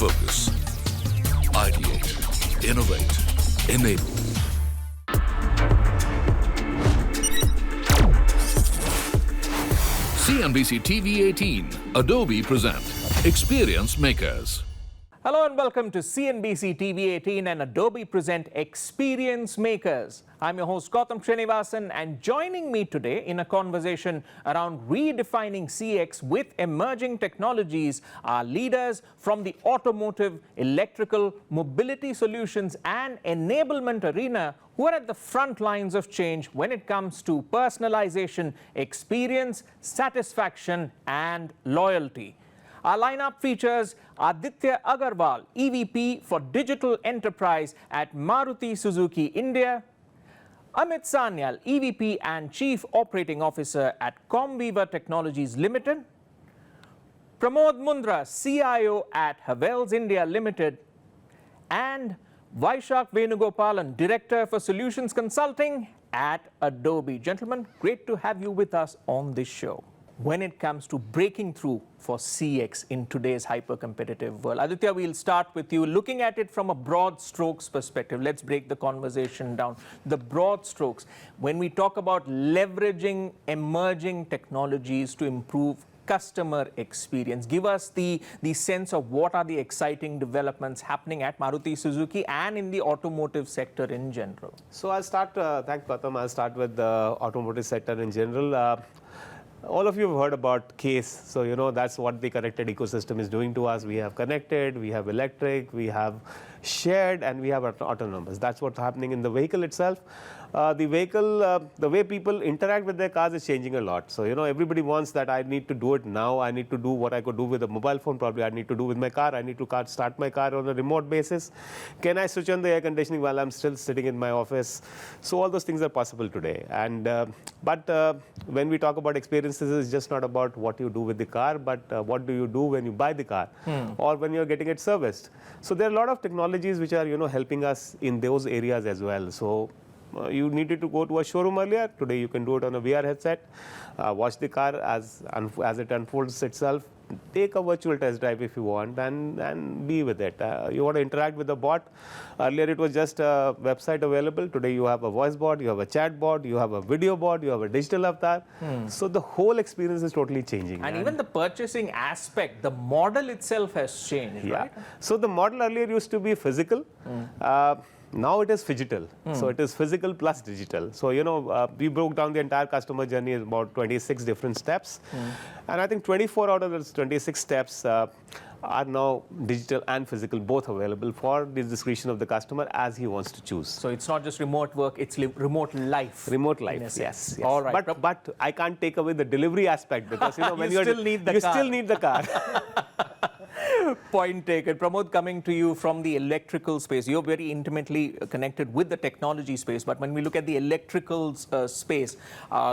focus. Ideate, innovate, enable. CNBC-TV18, Adobe present Experience Makers. Hello and welcome to CNBC-TV18 and Adobe present Experience Makers. I'm your host Gautam Srinivasan, and joining me today in a conversation around redefining CX with emerging technologies are leaders from the automotive, electrical, mobility solutions and enablement arena who are at the front lines of change when it comes to personalization, experience, satisfaction and loyalty. Our lineup features Aditya Agarwal, EVP for Digital Enterprise at Maruti Suzuki India, Amit Sanyal, EVP and Chief Operating Officer at Comviva Technologies Limited, Pramod Mundra, CIO at Havells India Limited, and Vaishak Venugopalan, Director for Solutions Consulting at Adobe. Gentlemen, great to have you with us on this show. When it comes to breaking through for CX in today's hyper-competitive world, Aditya, we'll start with you. Looking at it from a broad strokes perspective, let's break the conversation down. The broad strokes, when we talk about leveraging emerging technologies to improve customer experience, give us the sense of what are the exciting developments happening at Maruti Suzuki and in the automotive sector in general. So I'll start, thanks Gautam, I'll start with the automotive sector in general. All of you have heard about CASE, so you know that's what the connected ecosystem is doing to us. We have connected, we have electric, we have shared, and we have autonomous. That's what's happening in the vehicle itself. The vehicle, the way people interact with their cars is changing a lot. So you know everybody wants that I need to do it now. I need to do what I could do with a mobile phone. Probably I need to do with my car. I need to start my car on a remote basis. Can I switch on the air conditioning while I'm still sitting in my office? So all those things are possible today. And but when we talk about experiences, it's just not about what you do with the car, but what do you do when you buy the car or when you're getting it serviced. So there are a lot of technologies which are helping us in those areas as well. So you needed to go to a showroom earlier. Today you can do it on a VR headset, watch the car as it unfolds itself, take a virtual test drive if you want, and be with it. You want to interact with the bot. Earlier it was just a website available. Today you have a voice bot, you have a chat bot, you have a video bot, you have a digital avatar. So the whole experience is totally changing. And even the purchasing aspect, the model itself has changed, right? So the model earlier used to be physical. Now it is phygital. So it is physical plus digital. So we broke down the entire customer journey in about 26 different steps. And I think 24 out of those 26 steps are now digital and physical, both available for the discretion of the customer as he wants to choose. So it's not just remote work, it's remote life. Remote life, yes. All right. But I can't take away the delivery aspect because when you still need the car. Still need the car. Point taken. Pramod, coming to you from the electrical space, you're very intimately connected with the technology space, but when we look at the electrical space,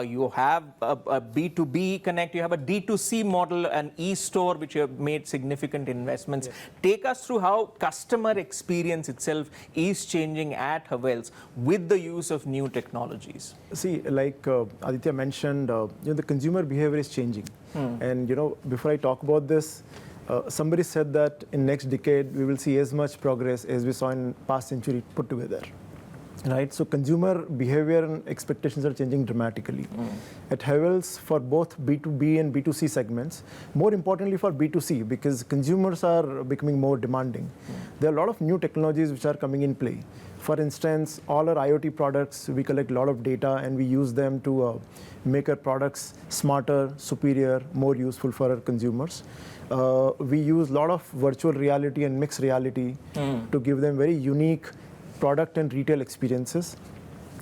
you have a B2B connect, you have a D2C model, an e-store which you have made significant investments. Yes. Take us through how customer experience itself is changing at Havells with the use of new technologies. See, like Aditya mentioned, the consumer behavior is changing. And before I talk about this, somebody said that in next decade we will see as much progress as we saw in past century put together, right? So consumer behavior and expectations are changing dramatically. At Havells, for both B2B and B2C segments, more importantly for B2C, because consumers are becoming more demanding. There are a lot of new technologies which are coming in play. For instance, all our IoT products, we collect a lot of data and we use them to make our products smarter, superior, more useful for our consumers. We use a lot of virtual reality and mixed reality to give them very unique product and retail experiences.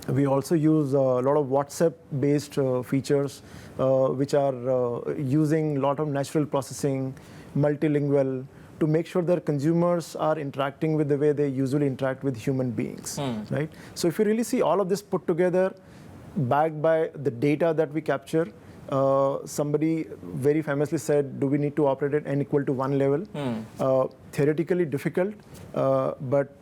We also use a lot of WhatsApp-based features, which are using a lot of natural processing, multilingual, to make sure that consumers are interacting with the way they usually interact with human beings, right? So if you really see all of this put together, backed by the data that we capture, somebody very famously said, do we need to operate at n equal to 1 level? Theoretically difficult, but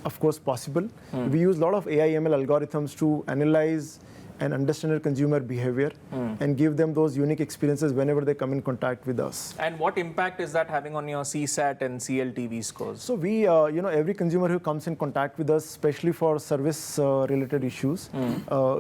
of course possible. We use a lot of AI ML algorithms to analyze and understand our consumer behavior and give them those unique experiences whenever they come in contact with us. And what impact is that having on your CSAT and CLTV scores? So we, every consumer who comes in contact with us, especially for service-related issues,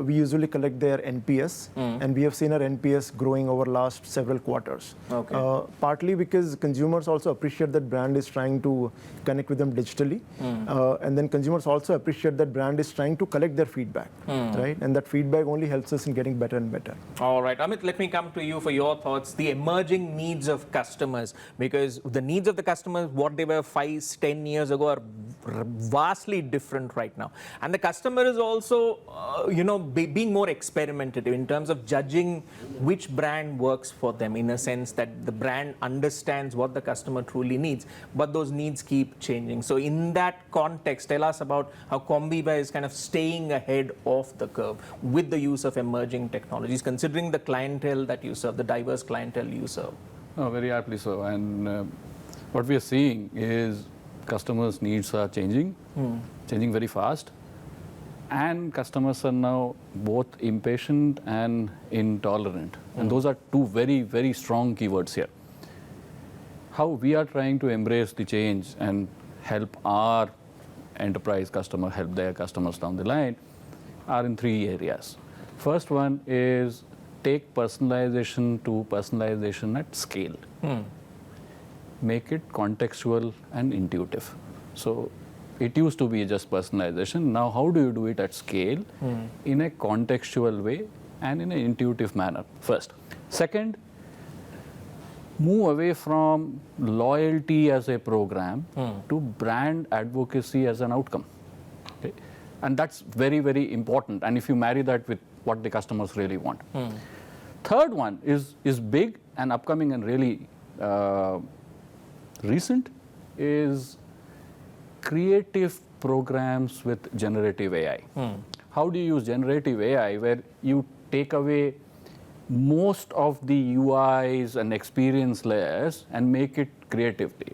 we usually collect their NPS, and we have seen our NPS growing over last several quarters. Okay. Partly because consumers also appreciate that brand is trying to connect with them digitally, and then consumers also appreciate that brand is trying to collect their feedback, right? And that feedback only helps us in getting better and better. All right, Amit, let me come to you for your thoughts. The emerging needs of customers, because the needs of the customers, what they were 5, 10 years ago, are vastly different right now. And the customer is also, being more experimentative in terms of judging which brand works for them, in a sense that the brand understands what the customer truly needs, but those needs keep changing. So in that context, tell us about how Comviva is kind of staying ahead of the curve with the use of emerging technologies, considering the clientele that you serve, the diverse clientele you serve. Oh, very aptly so. And what we are seeing is customers' needs are changing very fast. And customers are now both impatient and intolerant. And those are two very, very strong keywords here. How we are trying to embrace the change and help our enterprise customer help their customers down the line are in 3 areas. First one is take personalization to personalization at scale. Make it contextual and intuitive. So it used to be just personalization. Now how do you do it at scale in a contextual way and in an intuitive manner, first. Second, move away from loyalty as a program to brand advocacy as an outcome. Okay? And that's very, very important. And if you marry that with what the customers really want. Third one is big and upcoming and really recent, is creative programs with generative AI. How do you use generative AI where you take away most of the UIs and experience layers and make it creatively,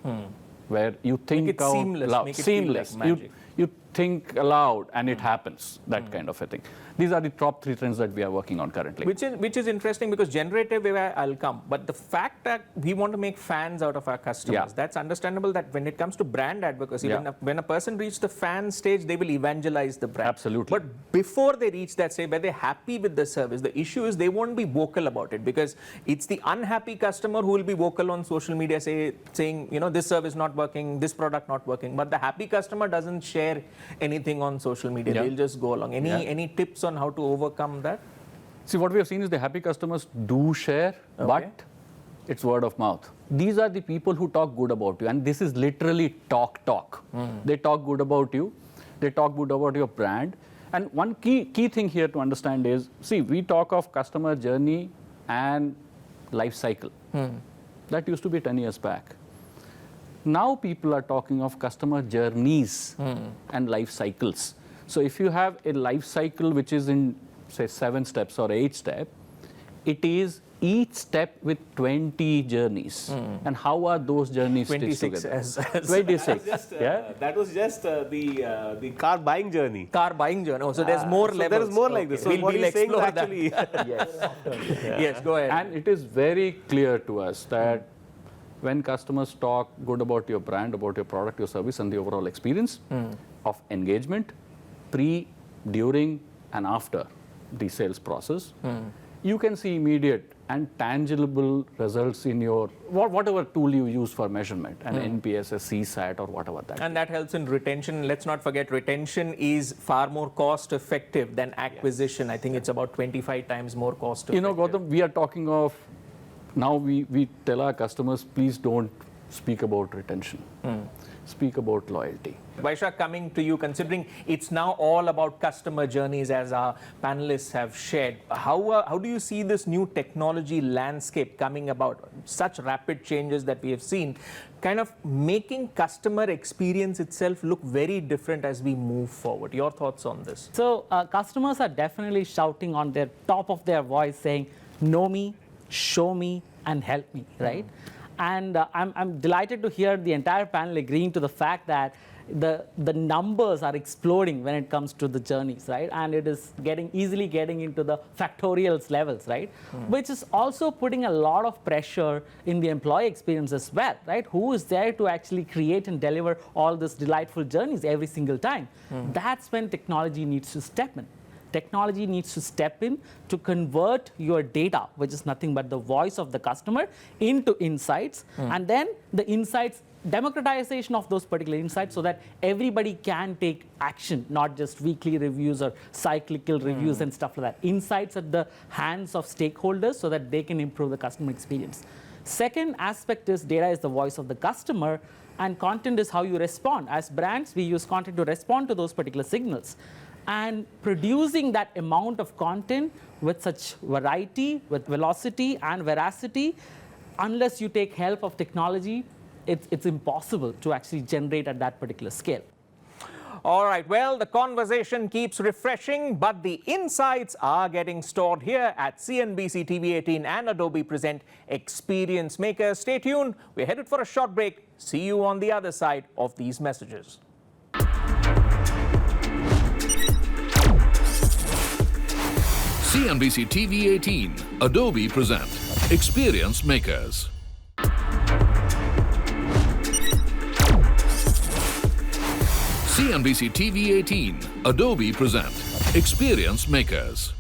where you think out loud, make it seamless. Feel like magic. You think aloud and it happens, that kind of a thing. These are the top 3 trends that we are working on currently. Which is interesting, because generative AI, I'll come, but the fact that we want to make fans out of our customers, that's understandable. That when it comes to brand advocacy, when a person reaches the fan stage, they will evangelize the brand. Absolutely. But before they reach that stage where they're happy with the service, the issue is they won't be vocal about it, because it's the unhappy customer who will be vocal on social media saying, this service not working, this product not working, but the happy customer doesn't share anything on social media. They'll just go along. Any tips on how to overcome that? See, what we have seen is the happy customers do share, but it's word of mouth. These are the people who talk good about you, and this is literally talk. They talk good about you. They talk good about your brand. And one key thing here to understand is, see, we talk of customer journey and life cycle. That used to be 10 years back. Now people are talking of customer journeys and life cycles. So if you have a life cycle which is in, say, 7 steps or 8 steps, it is each step with 20 journeys. And how are those journeys stitched together? 26. That was just the car buying journey. Car buying journey. Oh, so there's more levels. There is more like this. So what he's saying is actually... Yes, go ahead. And it is very clear to us that when customers talk good about your brand, about your product, your service, and the overall experience of engagement, pre, during, and after the sales process, you can see immediate and tangible results in your whatever tool you use for measurement, an NPS, a CSAT, or whatever that. And that helps in retention. Let's not forget, retention is far more cost effective than acquisition. I think it's about 25 times more cost effective. Gautam, we are talking of, now we tell our customers, please don't speak about retention. Speak about loyalty. Vaishak, coming to you, considering it's now all about customer journeys, as our panelists have shared, how do you see this new technology landscape coming about? Such rapid changes that we have seen, kind of making customer experience itself look very different as we move forward. Your thoughts on this? So customers are definitely shouting on their top of their voice, saying, know me, show me, and help me, right? And I'm delighted to hear the entire panel agreeing to the fact that the numbers are exploding when it comes to the journeys, right? And it is easily getting into the factorials levels, right? Which is also putting a lot of pressure in the employee experience as well, right? Who is there to actually create and deliver all these delightful journeys every single time? That's when technology needs to step in. Technology needs to step in to convert your data, which is nothing but the voice of the customer, into insights, and then the insights, democratization of those particular insights so that everybody can take action, not just weekly reviews or cyclical reviews and stuff like that. Insights at the hands of stakeholders so that they can improve the customer experience. Second aspect is data is the voice of the customer, and content is how you respond. As brands, we use content to respond to those particular signals. And producing that amount of content with such variety, with velocity and veracity, unless you take help of technology, it's impossible to actually generate at that particular scale. All right, well, the conversation keeps refreshing, but the insights are getting stored here at CNBC TV18 and Adobe present Experience Makers. Stay tuned. We're headed for a short break. See you on the other side of these messages. CNBC TV18, Adobe present Experience Makers. CNBC TV18, Adobe present Experience Makers.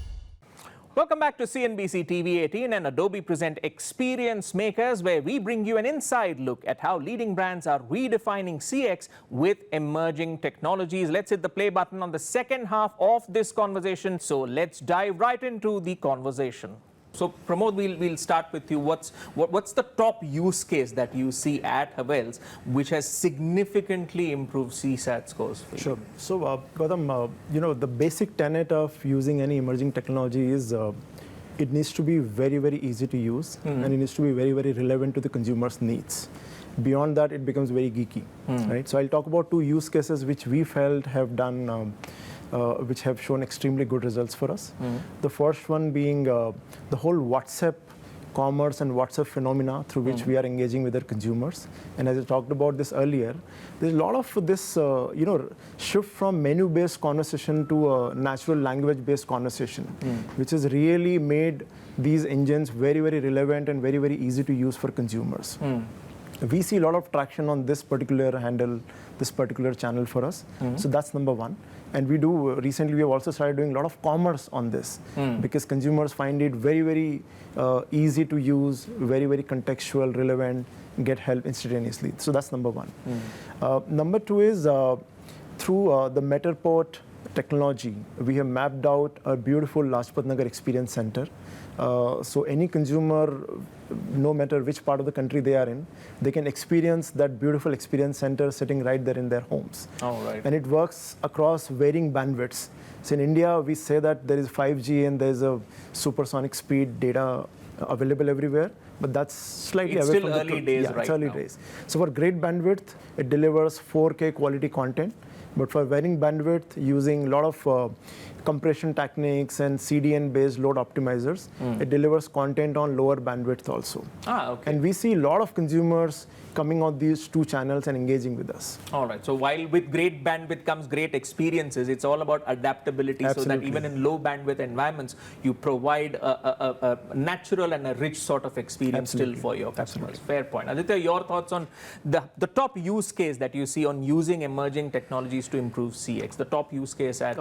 Welcome back to CNBC TV18 and Adobe present Experience Makers, where we bring you an inside look at how leading brands are redefining CX with emerging technologies. Let's hit the play button on the second half of this conversation. So let's dive right into the conversation. So Pramod, we'll start with you. What's the top use case that you see at Havells which has significantly improved CSAT scores for you? Sure. So, Gautam, the basic tenet of using any emerging technology is it needs to be very, very easy to use, and it needs to be very, very relevant to the consumer's needs. Beyond that, it becomes very geeky, right? So I'll talk about two use cases which we felt have done which have shown extremely good results for us. The first one being the whole WhatsApp commerce and WhatsApp phenomena through which we are engaging with our consumers. And as I talked about this earlier, there's a lot of this shift from menu-based conversation to a natural language-based conversation, which has really made these engines very, very relevant and very, very easy to use for consumers. We see a lot of traction on this particular handle, this particular channel for us. So that's number one. And recently we have also started doing a lot of commerce on this because consumers find it very, very easy to use, very, very contextual, relevant, get help instantaneously. So that's number one. Number two is through the Matterport technology, we have mapped out a beautiful Lajpat Nagar Experience Center. So any consumer, no matter which part of the country they are in, they can experience that beautiful experience center sitting right there in their homes. Oh, right. And it works across varying bandwidths. So in India, we say that there is 5G and there is a supersonic speed data available everywhere, but that's slightly It's away still from early days it's right early now. days. So for great bandwidth, it delivers 4K quality content. But for varying bandwidth, using a lot of compression techniques and CDN-based load optimizers, it delivers content on lower bandwidth also. Okay. And we see a lot of consumers coming on these two channels and engaging with us. All right. So while with great bandwidth comes great experiences, it's all about adaptability. Absolutely. So that even in low bandwidth environments, you provide a natural and a rich sort of experience still for your customers. Fair point. Aditya, your thoughts on the top use case that you see on using emerging technologies to improve CX, the top use case at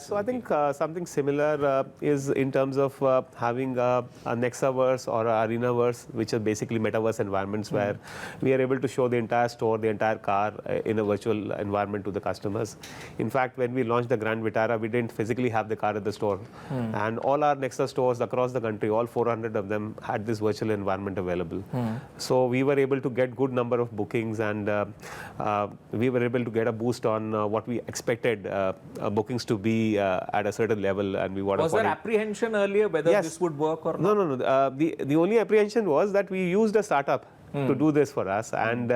So I think something similar is in terms of having a Nexaverse or a Arenaverse, which are basically metaverse environments where we are able to show the entire store, the entire car in a virtual environment to the customers. In fact, when we launched the Grand Vitara, we didn't physically have the car at the store. And all our Nexa stores across the country, all 400 of them had this virtual environment available. So we were able to get good number of bookings, and we were able to get a boost on what we expected bookings to be at a certain level. And we Was there apprehension earlier whether this would work or not? No. The only apprehension was that we used a startup to do this for us. And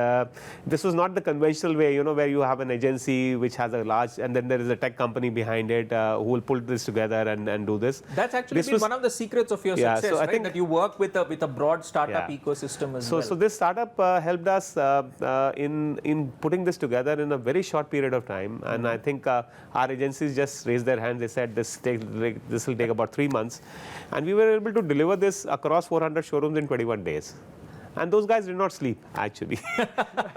this was not the conventional way, where you have an agency which has a large, and then there is a tech company behind it who will pull this together and do this. That's actually been one of the secrets of your Yeah, success, so I right? think That you work with a broad startup Yeah. ecosystem as well. So this startup helped us in putting this together in a very short period of time, and I think our agencies just raised their hands. They said this will take about 3 months, and we were able to deliver this across 400 showrooms in 21 days. And those guys did not sleep, actually.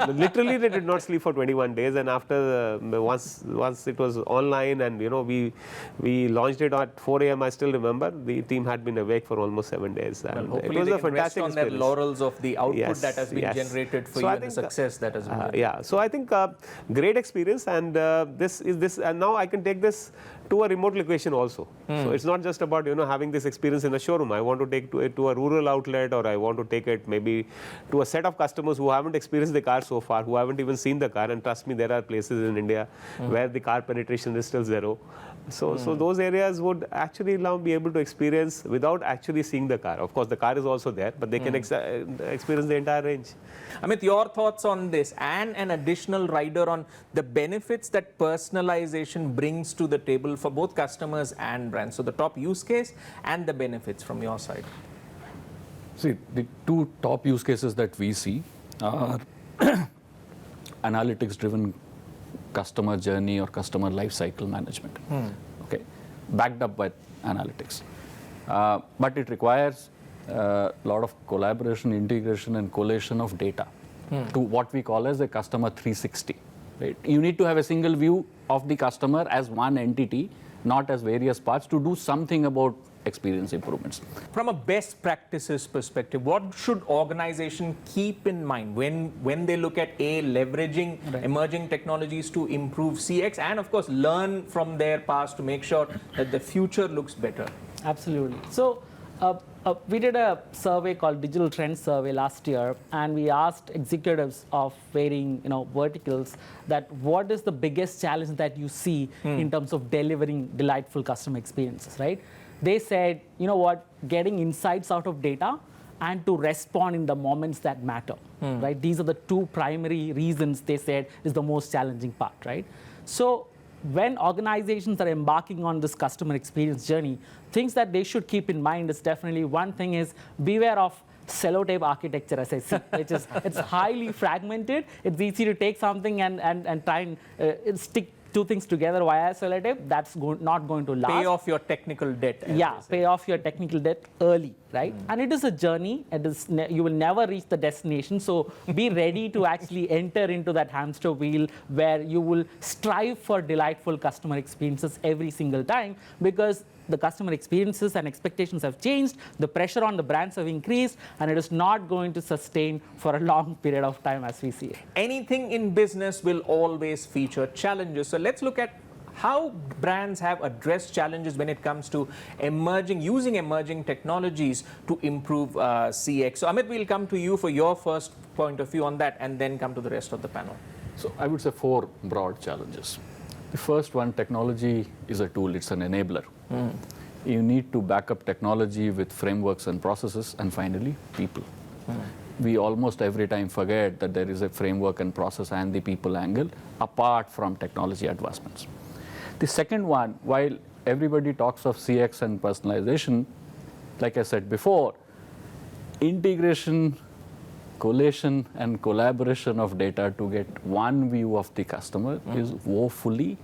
Literally, they did not sleep for 21 days. And after once it was online, and we launched it at 4 a.m. I still remember the team had been awake for almost 7 days. And hopefully it was they a can rest fantastic on their experience. laurels of the output Yes, that has been yes. generated for So you I and the think, success that has been generated. yeah. So I think great experience, and this, and now I can take this to a remote location also. So it's not just about having this experience in a showroom. I want to take it to a rural outlet, or I want to take it maybe to a set of customers who haven't experienced the car so far, who haven't even seen the car. And trust me, there are places in India where the car penetration is still zero. So those areas would actually now be able to experience without actually seeing the car. Of course, the car is also there, but they can experience the entire range. Amit, your thoughts on this, and an additional rider on the benefits that personalization brings to the table for both customers and brands. So the top use case and the benefits from your side. See, the two top use cases that we see are analytics-driven customer journey or customer life cycle management. Okay, backed up by analytics, but it requires a lot of collaboration, integration, and collation of data to what we call as a customer 360. Right? You need to have a single view of the customer as one entity, not as various parts, to do something about experience improvements. From a best practices perspective, what should organization keep in mind when they look at leveraging emerging technologies to improve CX, and of course learn from their past to make sure that the future looks better? Absolutely. So we did a survey called Digital Trends Survey last year, and we asked executives of varying verticals that what is the biggest challenge that you see in terms of delivering delightful customer experiences, right? They said, getting insights out of data and to respond in the moments that matter, right? These are the two primary reasons they said is the most challenging part, right? So when organizations are embarking on this customer experience journey, things that they should keep in mind is definitely one thing is beware of sellotape architecture, as I see, which is it's highly fragmented. It's easy to take something and try and stick two things together via sellotape. That's not going to last. Pay off your technical debt. Yeah, pay off your technical debt early, right? And it is a journey. It is you will never reach the destination. So be ready to actually enter into that hamster wheel where you will strive for delightful customer experiences every single time, because the customer experiences and expectations have changed, the pressure on the brands have increased, and it is not going to sustain for a long period of time as we see it. Anything in business will always feature challenges. So let's look at how brands have addressed challenges when it comes to using emerging technologies to improve CX. So Amit, we'll come to you for your first point of view on that, and then come to the rest of the panel. So I would say 4 broad challenges. The first one, technology is a tool, it's an enabler. You need to back up technology with frameworks and processes, and finally, people. We almost every time forget that there is a framework and process and the people angle apart from technology advancements. The second one, while everybody talks of CX and personalization, like I said before, integration, collation, and collaboration of data to get one view of the customer is woefully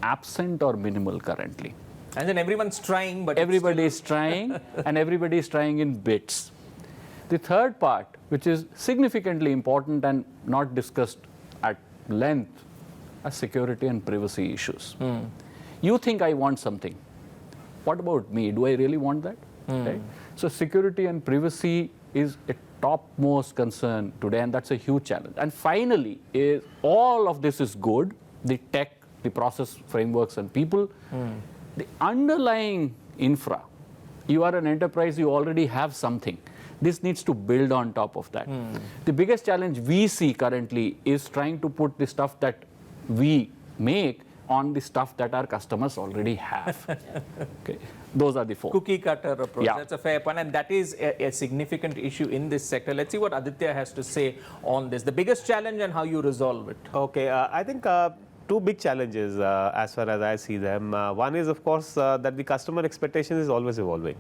absent or minimal currently. And then everyone's trying, but everybody is trying, and everybody is trying in bits. The third part, which is significantly important and not discussed at length, are security and privacy issues. You think I want something. What about me? Do I really want that? Right? So security and privacy is a topmost concern today, and that's a huge challenge. And finally, all of this is good, the tech, the process, frameworks, and people. The underlying infra, you are an enterprise, you already have something. This needs to build on top of that. The biggest challenge we see currently is trying to put the stuff that we make on the stuff that our customers already have. Okay. Those are the four. Cookie cutter approach. Yeah. That's a fair point, and that is a significant issue in this sector. Let's see what Aditya has to say on this. The biggest challenge and how you resolve it. Okay, I think two big challenges as far as I see them. One is, of course, that the customer expectation is always evolving.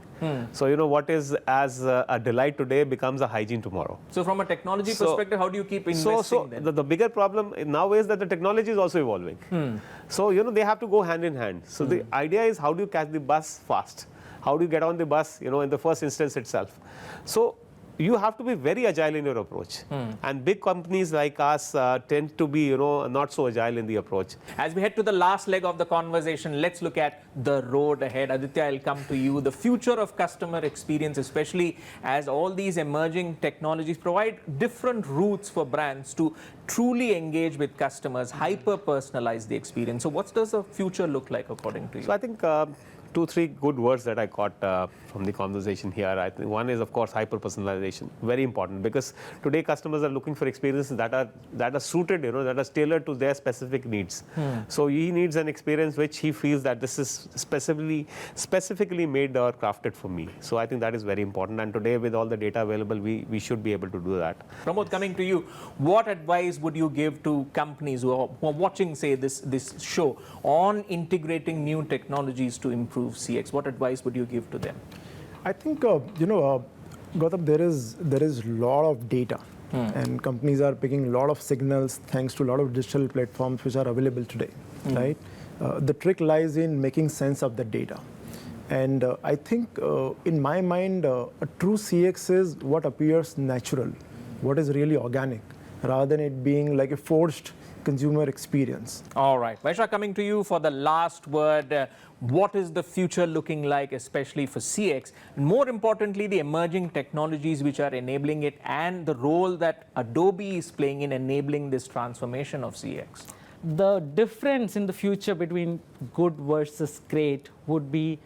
So, you know, what is as a delight today becomes a hygiene tomorrow. So from a technology perspective, how do you keep investing then? The bigger problem now is that the technology is also evolving. So, you know, they have to go hand in hand. So the idea is, how do you catch the bus fast? How do you get on the bus, you know, in the first instance itself? So you have to be very agile in your approach. And big companies like us tend to be, you know, not so agile in the approach. As we head to the last leg of the conversation, let's look at the road ahead. Aditya, I'll come to you. The future of customer experience, especially as all these emerging technologies provide different routes for brands to truly engage with customers, hyper-personalize the experience. So what does the future look like according to you? So I think 2-3 good words that I caught from the conversation here. I think one is, of course, hyper-personalization. Very important, because today customers are looking for experiences that are suited, you know, that are tailored to their specific needs. So he needs an experience which he feels that this is specifically made or crafted for me. So I think that is very important. And today, with all the data available, we should be able to do that. Pramod, coming to you, what advice would you give to companies who are watching, say, this show on integrating new technologies to improve CX? What advice would you give to them? I think, Gautam, there is a lot of data. And companies are picking a lot of signals thanks to a lot of digital platforms which are available today, right? The trick lies in making sense of the data. And I think, in my mind, a true CX is what appears natural, what is really organic, rather than it being like a forced consumer experience. All right. Vaishak, coming to you for the last word. What is the future looking like, especially for CX? And more importantly, the emerging technologies which are enabling it and the role that Adobe is playing in enabling this transformation of CX. The difference in the future between good versus great would be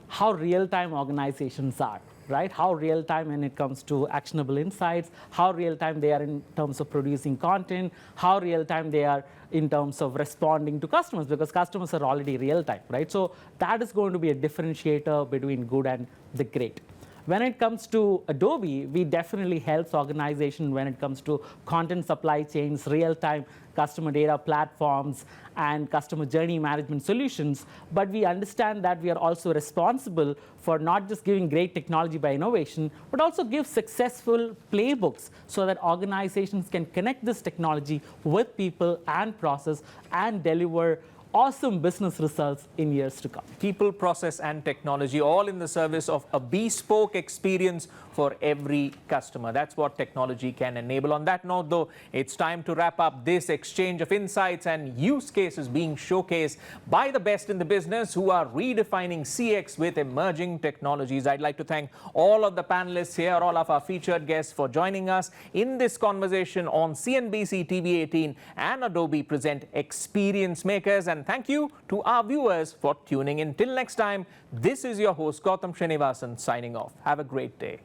how real-time organizations are, right? How real-time when it comes to actionable insights, how real-time they are in terms of producing content, how real-time they are in terms of responding to customers, because customers are already real-time, right? So that is going to be a differentiator between good and the great. When it comes to Adobe, we definitely help organizations when it comes to content supply chains, real-time customer data platforms, and customer journey management solutions. But we understand that we are also responsible for not just giving great technology by innovation, but also give successful playbooks so that organizations can connect this technology with people and process and deliver awesome business results in years to come. People, process, and technology, all in the service of a bespoke experience for every customer. That's what technology can enable. On that note, though, it's time to wrap up this exchange of insights and use cases being showcased by the best in the business who are redefining CX with emerging technologies. I'd like to thank all of the panelists here, all of our featured guests for joining us in this conversation on CNBC-TV18 and Adobe present Experience Makers. And thank you to our viewers for tuning in. Till next time, this is your host, Gautam Srinivasan, signing off. Have a great day.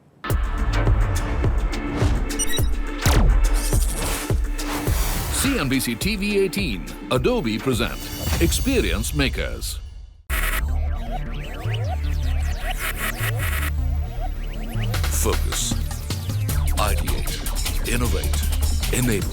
CNBC-TV18 Adobe present Experience Makers. Focus, ideate, innovate, enable.